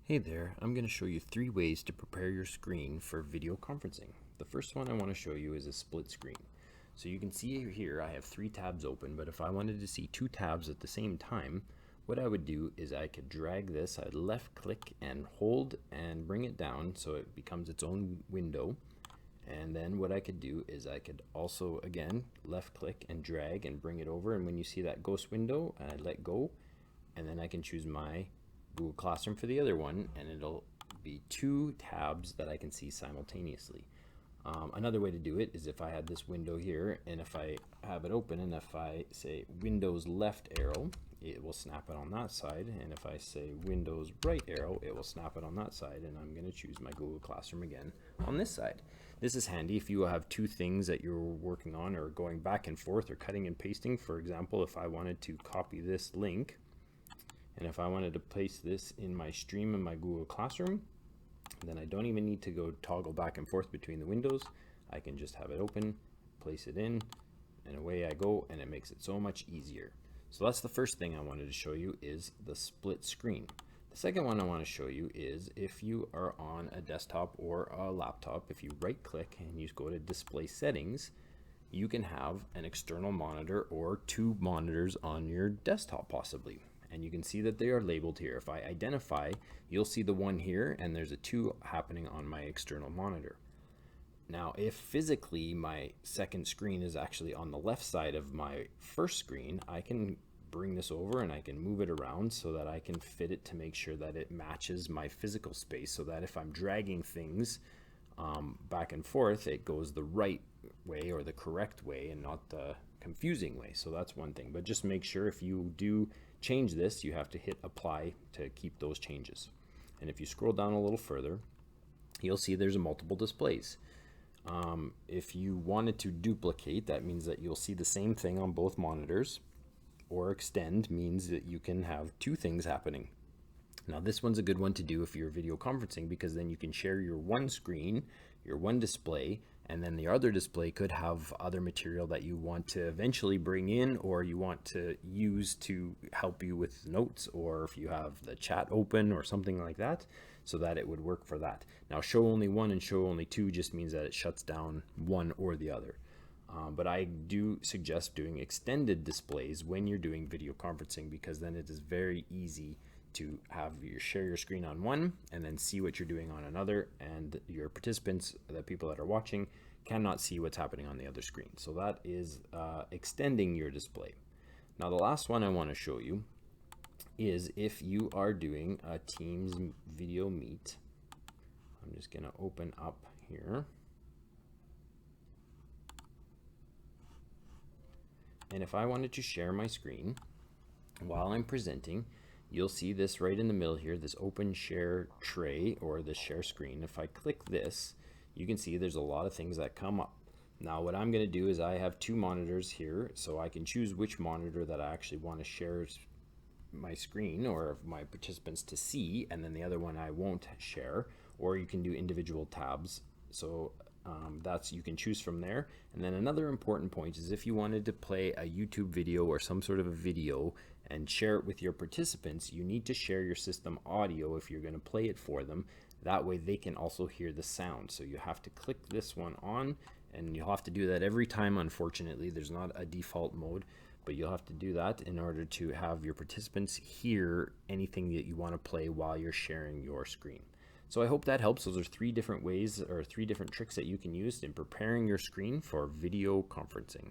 Hey there, I'm going to show you 3 ways to prepare your screen for video conferencing. The first one I want to show you is a split screen. So you can see here I have 3 tabs open, but if I wanted to see 2 tabs at the same time, what I would do is I could drag this, I'd left click and hold and bring it down so it becomes its own window. And then what I could do is I could also, again, left click and drag and bring it over, and when you see that ghost window, I let go, and then I can choose my Google Classroom for the other one, and it'll be 2 tabs that I can see simultaneously. Another way to do it is if I had this window here, and if I have it open, and if I say Windows left arrow, it will snap it on that side, and if I say Windows right arrow, it will snap it on that side, and I'm going to choose my Google Classroom again on this side. This is handy if you have 2 things that you're working on or going back and forth or cutting and pasting. For example, if I wanted to copy this link, and if I wanted to place this in my stream in my Google Classroom, then I don't even need to go toggle back and forth between the windows. I can just have it open, place it in, and away I go, and it makes it so much easier. So that's the first thing I wanted to show you, is the split screen. The second one I want to show you is if you are on a desktop or a laptop, if you right click and you go to display settings, you can have an external monitor or 2 monitors on your desktop possibly. And you can see that they are labeled here. If I identify, you'll see the one here, and there's a 2 happening on my external monitor. Now, if physically my second screen is actually on the left side of my first screen, I can bring this over and I can move it around so that I can fit it to make sure that it matches my physical space, so that if I'm dragging things back and forth, it goes the right way or the correct way and not the confusing way. So that's one thing, but just make sure if you do change this, you have to hit apply to keep those changes. And if you scroll down a little further, you'll see there's multiple displays. If you wanted to duplicate, that means that you'll see the same thing on both monitors, or extend means that you can have 2 things happening. Now this one's a good one to do if you're video conferencing, because then you can share your one screen, your one display, and then the other display could have other material that you want to eventually bring in, or you want to use to help you with notes, or if you have the chat open or something like that, so that it would work for that. Now show only one and show only 2 just means that it shuts down one or the other. But I do suggest doing extended displays when you're doing video conferencing, because then it is very easy to have share your screen on one and then see what you're doing on another, and your participants, the people that are watching, cannot see what's happening on the other screen. So that is extending your display. Now the last one I want to show you is if you are doing a Teams video meet. I'm just going to open up here. And if I wanted to share my screen while I'm presenting, you'll see this right in the middle here, this open share tray or the share screen. If I click this, you can see there's a lot of things that come up. Now what I'm going to do is I have 2 monitors here, so I can choose which monitor that I actually want to share my screen or my participants to see, and then the other one I won't share, or you can do individual tabs. So that's, you can choose from there. And then another important point is if you wanted to play a YouTube video or some sort of a video and share it with your participants, you need to share your system audio if you're going to play it for them. That way they can also hear the sound. So you have to click this one on, and you'll have to do that every time. Unfortunately, there's not a default mode, but you'll have to do that in order to have your participants hear anything that you want to play while you're sharing your screen. So I hope that helps. Those are 3 different ways or 3 different tricks that you can use in preparing your screen for video conferencing.